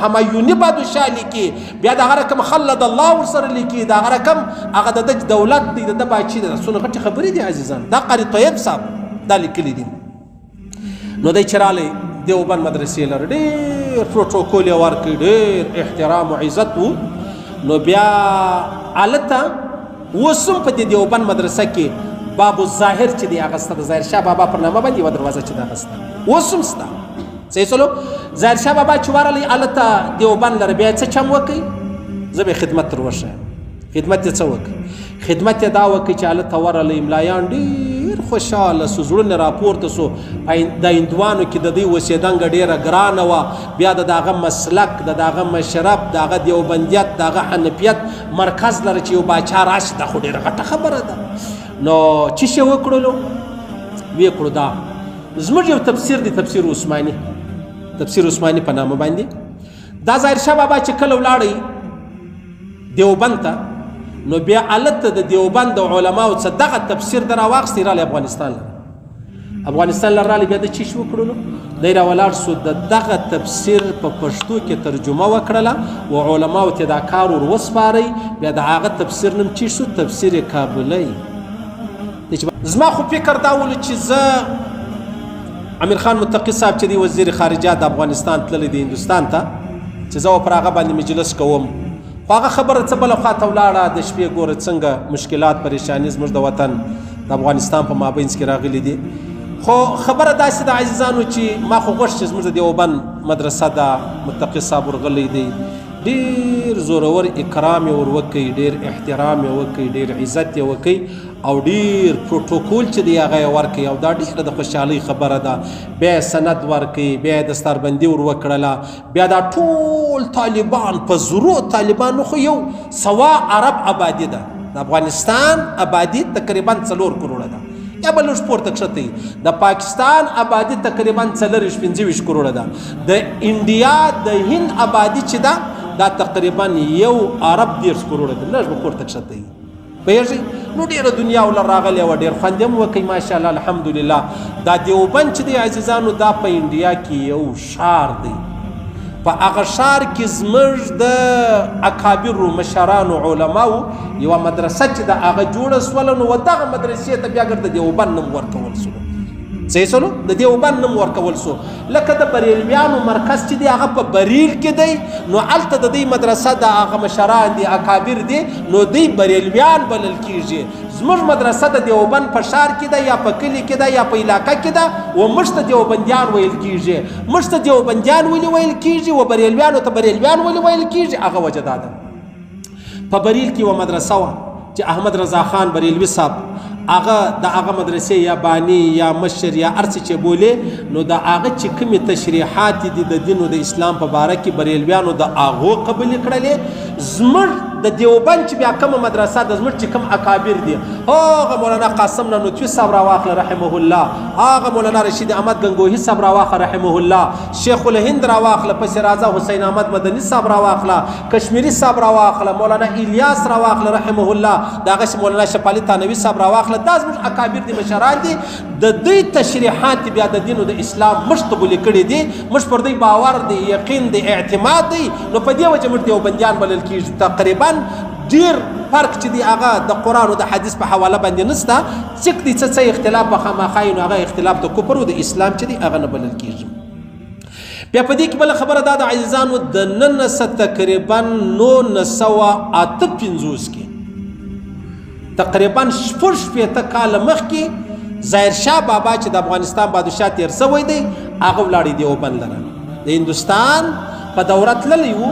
همایوني بادشاه لیکي بیا دغه رقم خلد الله ورسره لیکي دغه رقم هغه د دولت دی د باچي د څونه غټې خبرې دي عزیزان. دا قاری طیب صاحب دا لیکلي دي. نو دی چې رالی دیوبند مدرسې لره ډېر پروټوکول یې ورکړي ډېر احترام و عزت و. نو بیا هلته اوس هم په دې دیوبند مدرسه کې باب الظاهر چې دی هغه سته د ظاهرشاه بابا پر نامه باندې یوه دروازه چې ده هغه سته اوس هم سته. صحیح سلو ظاهرشاه بابا چې ورغلی هلته دیوبند لره بیا یې څه چم وکړي زه به یې خدمت تر وښیم. خدمت یې څه وکړي؟ خدمت یې دا وکړي چې هلته ورغلی ملایان ډېر خوشحاله سو زړونه راپورته سو. د هندوانو کې د دوی اوسېدنګه ډېره ګرانه وه. بیا د هغه مسلک د هغه مشرب د هغه دیوبندیت د هغه حنفیت مرکز لره چې یو باچا راشي دا خو ډېره غټه خبره ده. نو څه شی وکړلو؟ ویې کړو دا زموږ یو تفسیر دی تفسیر عثماني تفسیر عثماني په نامه باندې دا ظاهرشاه بابا چې کله ولاړی دیوبند ته نو بیا هلته د دیوبند د علماو څخه دغه تفسیر در راواخیستی رالی افغانستان لره. افغانستان لره رالی بیا د څه شي وکړلو؟ دی راولاړ سو د دغه تفسیر په پښتو کې ترجمه وکړله و علماو ته دا کار ور وسپاری. بیا د هغه تفسیر نوم څه شو؟ تفسیر کابلی. زما خو فکر دا ولو چې زه امیر خان متقي صاحب چې دی وزیر خارجه د افغانستان تللی دی هندوستان ته چې زه پر هغه باندې مجلس کوم خو هغه خبره څه بله خوا ته ولاړه د شپې ګوره څنګه مشکلات پریشاني زموږ د وطن د افغانستان په مابینځ کې راغلي دي. خو خبره داسې د عزیزانو چې ما خو غوښت چې زموږ د دیوبند مدرسه ده متقي صاحب ورغلی دی ډېر زورور اکرام یې ور وکړي ډېر احترام یې وکړي ډېر عزت یې وکړي او ډېر پروټوکول چې دی هغه یې ورکړي او دا ډېره د خوشحالۍ خبره ده. بیا یې سند ورکړي بیا یې دستاربندي ور وکړله. بیا دا ټول طالبان په زرو طالبان خو یو سوا عرب آبادي ده د افغانستان آبادي تقریبا 4 کروڑه ده یا به لږ پورته کښته د پاکستان آبادي تقریبا 4-25 کروڑه ده. د انډیا د هند آبادي چې ده دا تقریبا یو عرب 10 کروڑه ده لږ به پورته کښته پوهېږئ. نو ډېره دنیا ول راغلی وه ډېر خوند هم وکړئ ماشاءالله الحمدلله. دا دیوبند چې دی عزیزانو دا په انډیا کې یو شار دی. په هغه شار کې زموږ د اکابرو مشرانو علماو یوه مدرسه چې د هغه جوړه سوله نو دغه مدرسې ته بیا ګر د دیوبند نوم ورکول سو. صحیح سلو د دیوبند نوم ورکول سو. لکه د بریلویانو مرکز چې دی هغه په بریل کې دی نو هلته د دوی مدرسه د هغه مشران دي اکابر دي نو دوی بریلویان بلل کېږي. زموږ مدرسه د دیوبند په ښار کې ده یا په کلي کې ده یا په علاقه کې ده و موږ ته دیوبندیان ویل کېږي. موږ ته دیوبندیان ولې ویل کېږي و بریلویانو ته بریلویان ولې ویل کېږي؟ هغه وجه دا ده په بریل کې یوه مدرسه وه چې احمد رضا خان بریلوي صاحب هغه د هغه مدرسې یا بانی یا مشر یا هر څه چې بولې نو د هغه چې کومې تشریحات دي د دین او د اسلام په باره کې بریلویانو د هغو قبولې کړلې. زموږ د دیوبند چې بیا کومه مدرسه د زموږ چې کوم اکابر دي هغه مولانا قاسم نانوتوي صاحب راواخله رحمه الله هغه مولانا رشید احمد گنگوهي صاحب راواخله رحمه الله شیخ الهند راواخله پسې راځه حسین احمد مدني صاحب راواخله کشمیری صاحب راواخله مولانا الیاس راواخله رحمه الله دغه مولانا شپالي تانوي صاحب راواخله دا زموږ اکابر دي مشران دي. د دوی تشریحات بیا د دین او د اسلام موږ ته بولې کړي دي موږ پر دوی باور دی یقین دی اعتماد دی نو په دې وجه موږ دیوبندیان بلل کېږو. تقریبا ډېر فرق چې دی هغه د قرآن او د حدیث په حواله باندې نسته. څک دی څه اختلاف به خامخا نو هغه اختلاف د کفر او د اسلام چې دی هغه نه بلل کېږي. بیا په دې کې بله خبره دا د عزیزانو د 1900 تقریبا 1958 کې تقریبا 60 کاله مخکې ظاهرشاه بابا چې د افغانستان بادشاه تیر شوی دی هغه ولاړی دیوبند لره د هندوستان په دوره تللی و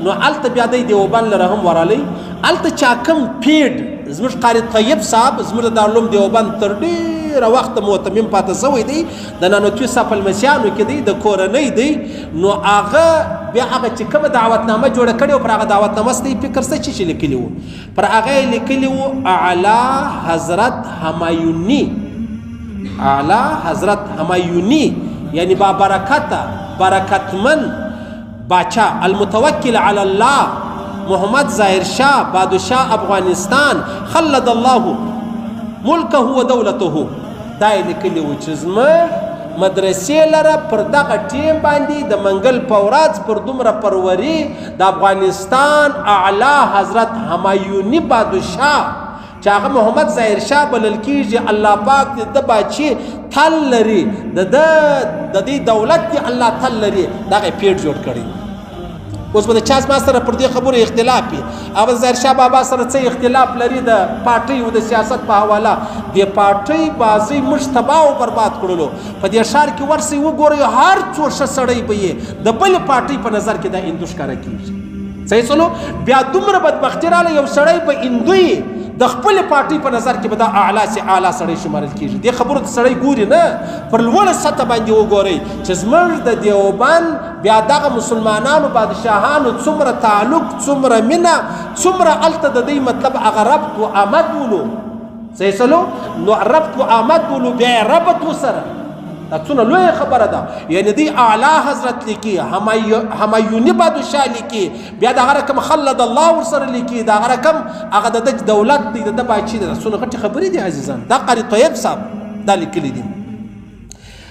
نو هلته بیا دی دیوبند لره هم ورغلی. هلته چا کوم پیډ زموږ قاری طیب صاحب زموږ د دارالعلوم دیوبند تر ډېره وخته معتمم پاته شوی دی د نانوتوي صاحب په لمسیانو کې دی د کورنۍ دی نو هغه بیا هغه چې کومه دعوتنامه جوړه کړې وه پر هغه دعوتنامه څه دی فکر څه چې لیکلي وو پر هغه یې لیکلي وو اعلی حضرت همایوني اعلی حضرت همایوني یعنی با برکته برکتمن باچا المتوکل علی الله محمد ظاهر شاه بادشاه افغانستان خلد الله ملکه و دولته دا یې لیکلي وو چې زموږ مدرسې لره پر دغه ټیم باندې د منګل په ورځ پر دومره پروري د افغانستان اعلی حضرت همایوني بادشاه چې هغه محمد ظاهر شاه بلل کېږي، الله پاک د بادشي تل لري، د دې دولت کې الله تل لري، دغه پیټ جوړ کړی. اوس به د چا زما سره پر دې خبرو اختلاف وي، اول ظاهر شاه بابا سره څه اختلاف لري د پارټۍ او د سیاست په حواله. د پارټۍ بازۍ موږ تباه او برباد کړلو. په دې ښار کې ورسئ وګورئ، هر څو ښه سړی به یې د بلې پارټۍ په نظر کې دا هندو ښکاره کېږي. صحیح چلو بیا دومره بدبختي راغله، یو سړی به هندو یي د خپلې پارټۍ په نظر کې به دا اعلی سي اعلی سړی شمارل کېږي. دې خبرو ته سړی ګوري نه، پر لوړه سطح باندې وګورئ چې زموږ د دیوبند بیا دغه مسلمانانو بادشاهانو څومره تعلق، څومره مینه، څومره هلته د دوی مطلب هغه ربط و آمد ولو. صحیح چلو نو ربط و آمد ولو بیا یې ربط وسره، دا څونه لویه خبره ده. یعنې دوی اعلی حضرت لیکي، همایوني بادشاه لیکي، بیا د هغه رقم خلد الله ورسره لیکي، د هغه رقم هغه د ده دولت دی، د ده باچي دی. څونه غټې خبرې دي عزیزان. دا قاري طیب صاحب دا لیکلي دي.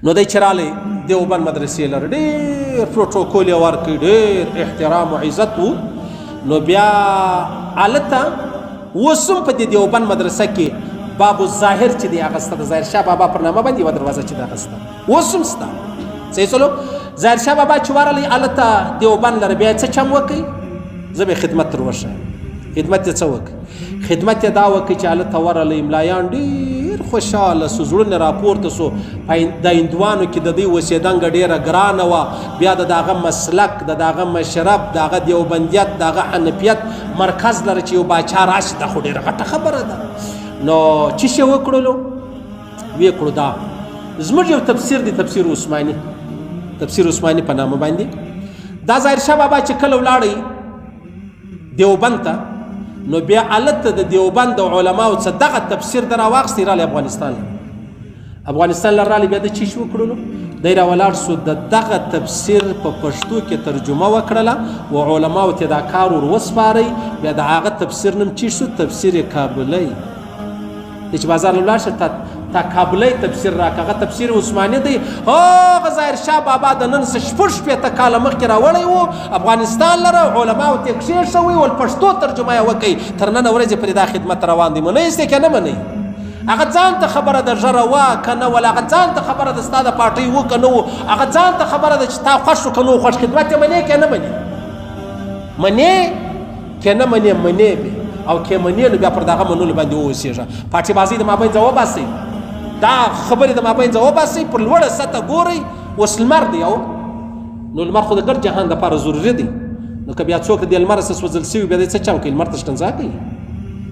نو دی چې رالی دیوبند مدرسې لره ډېر پروټوکول یې ورکړي، ډېر احترام او عزت و. نو بیا هلته اوس هم په دې دیوبند مدرسه کې باب الظاهر چې دی هغه سته، د ظاهر شاه بابا پر نامه باندې یوه دروازه چې دی هغه سته، اوس هم سته. صحیح چلو ظاهر شاه بابا چې ورغلی هلته دیوبند لره بیا یې څه چم وکړي، زه به خدمت تر وښیم. خدمت یې څه وکړي؟ خدمت یې دا وکړي چې هلته ورغلی ملایان ډېر خوشحاله سو، زړونه راپورته سو. د هندوانو کې د دوی اوسېدنګه ډېره ګرانه وه. بیا د هغه مسلک، د هغه مشرب، د هغه دیوبندیت، د هغه حنفیت مرکز لره چې یو باچا راشي، دا خو ډېره غټه خبره ده. نو چې شی وکړلو ویې کړو دا زموږ یو تفسیر دی، تفسیر عثماني، تفسیر عثماني په نامه باندې. دا ظاهر شاه بابا چې کله ولاړی دیوبند ته، نو بیا هلته د دیوبند د علماو څخه دغه تفسیر در راواخیستی رالی افغانستان لره رالی. بیا د چې شي وکړلو دی راولاړ سو، د دغه تفسیر په پښتو کې ترجمه وکړله و علماو ته دا کار ور وسپاری. بیا د هغه تفسیر نوم چې شو تفسیر کابلی. چې بازار لاړ شه تا کابلی تفسیر راکړه، هغه تفسیر عثماني دی. هغه ظاهر شاه بابا د نن څه شپږ شپېته کاله مخکې راوړی و افغانستان لره، علماو ته یې کښېښوئ ول پښتو ترجمه یې وکړئ. تر ننه ورځې پورې دا خدمت روان دی. منئ یې که نه منئ؟ هغه ځان ته خبره د ژره وه که نه ول، هغه ځان ته خبره د ستا د پارټۍ و که نه و، هغه ځان ته خبره ده چې تا خوښ و که نه و خوښ. خدمت یې منې که نه منې؟ منې که نه منې؟ منې به او که منې نو بیا پر دغه منلو باندې واوسېږه. پاټې بازۍ د مابین ځه وباسئ، دا خبرې د مابین ځه وباسئ، پر لوړه سطح ګورئ. اوس لمر دی او نو لمر خو د ګډ جهان دپاره ضروري دی. نو که بیا څوک د لمره څه سوځل سوي بیا دی څه چم کوي؟ لمر ته شکنځا کوي.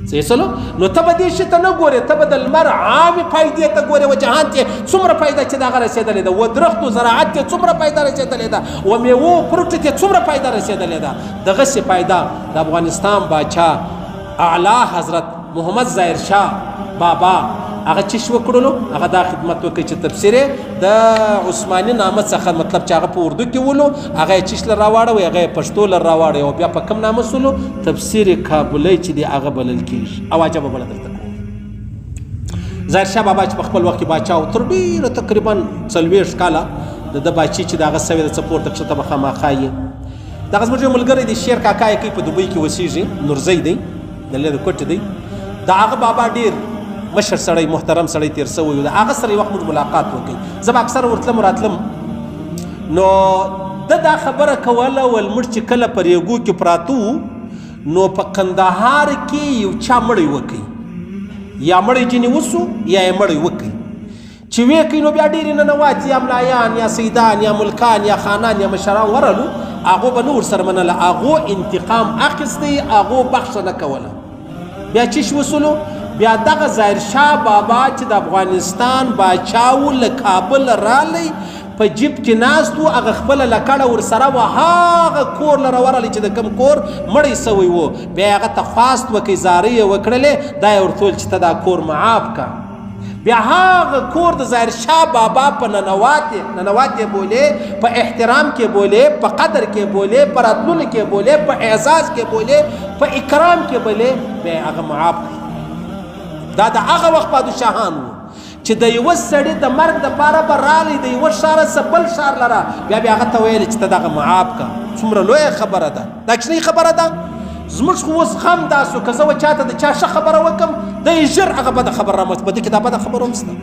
صحیح چلو نو ته به دې شي ته نه ګورې، ته به د لمر عامې فایدې ته ګورې. و جهان ته څومره فایده چې د هغه رسېدلې ده، و درختو زراعت ته څومره فایده رسېدلې ده، و میوو فروټو ته څومره فایده رسېدلې ده. دغسې فایده د افغانستان باچا اعلی حضرت محمد ظاهر شاه بابا هغه چې شو کړلو، هغه دا خدمت وکړي چې تفسیر د عثماني نامه څخه مطلب چې هغه په اردو کې ولو، هغه یې چیش لر راواړوي، هغه یې پښتو لر راواړوي، او بیا په کوم نامه سولو؟ تفسیر کابلی چې دی هغه بلل کېږي. او عجبه بله درته کوم، ظاهر شاه بابا چې په خپل وخت کې باچا و، تر ډېره تقریبا 40 کاله د ده باچي چې د هغه سوې د څه پورته کښته به خامخا یې. دغه زموږ یو ملګری دی شیر کاکا یې کوي، په دوبۍ کې اوسېږي، نورزی دی، د لرې کوټې دی. د هغه بابا ډېر مشر سړی، محترم سړی تیر سوی و. د هغه سره یو وخت موږ ملاقات وکړئ، زه به اکثره ورتلم راتلم. نو ده دا خبره کوله ول موږ چې کله په ریګو کې پراته وو، نو په کندهار کې یو چا مړی وکړي، یا مړی ځینې وسو یا یې مړی وکړي. چې ویې کوي نو بیا ډېرې ننواتې یا ملایان یا سیدان یا ملکان یا خانان یا مشران ورلو، هغو به نه ورسره منله، هغو انتقام اخیستی، هغو بخښه نه کوله. بیا چې شي وسلو، بیا دغه ظاهر شاه بابا چې د افغانستان باچا و، له کابل رالی، په جیب کې ناست و، هغه خپله لکړه ورسره وه، هغه کور لره ورغلی چې د کوم کور مړی سوی و. بیا یې هغه ته خواست وکړئ، زارۍ یې وکړلې، دا یې ورته ویل چې ته دا کور معاف که. بیا هغه کور د ظاهر شاه بابا په ننوات یې بولې، په احترام کې بولې، په قدر کې بولې، په راتللو کې بولې، په اعزاز کې بولې، په اکرام کې بولې، بیا یې هغه معاف کړي. دا د هغه وخت پادشاهان وو چې د یوه سړي د مرګ دپاره به رالی د یوه ښاره څه بل ښار لره بیا به هغه ته ویلې چې ته دغه معاف که څومره لویه خبره ده دا کوچنۍ خبره ده زموږ خو اوس غم داسو که زه چاته د چا ښه خبره وکړم دی ژر هغه بده خبره رامنځته په دې کې دا بده خبره هم شته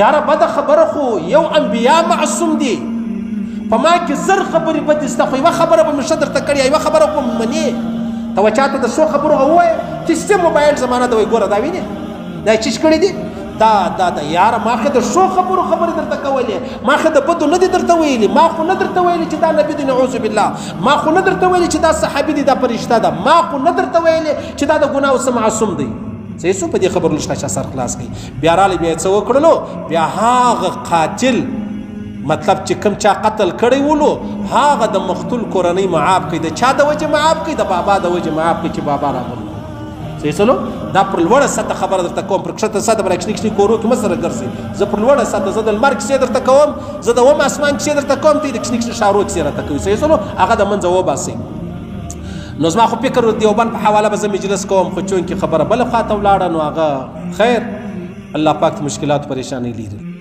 یاره بده خبره خو یو انبیا معصوم دي په ما کې زر خبرې بدې شته خو یوه خبره به مې ښه درته کړې یوه خبره خو منې ته به چاته د څو خبرو ووایې چې څه موبایل زمانه ده وایي ګوره دا وینې دا یې چیش کړي دي دا یاره ما خو د ښو خبرو خبرې درته کولې ما خو د بدو نه دي درته ویلي ما خو نه درته ویلي چې دا نبي دی نعوذ بالله ما خو نه درته ویلي چې دا صحابي دی دا فرشته ده ما خو نه درته ویلي چې دا د ګناهو څه معصوم دی صحیح شو په دې خبرو لږ چا سر خلاص کړي بیا رالی بیا یې څه وکړلو بیا هغه قاتل مطلب چې کوم چا قتل کړی ولو هغه د مقتول کورنۍ معاف کړي د چا د وجې معاف کړي د بابا د وجې معاف کړي چې بابا راغلی صحیح سلو دا پر لوړه سطح خبره درته کوم پر کښته سطح پر کښنی کښنی کورو کې مه سره ګرځئ زه پر لوړه سطح زه د لمر کیسې درته کوم زه د اوم اسمان کیسې درته کوم ته د کښنی کښنی ښارو کیسې راته کوي صحیح سلو هغه د منځه وباسئ نو زما خو فکر دیوبند په حواله به زه مجلس کوم خو چونکې خبره بله خواته ولاړه نو هغه خیر الله پاک مشکلات پریشانی لري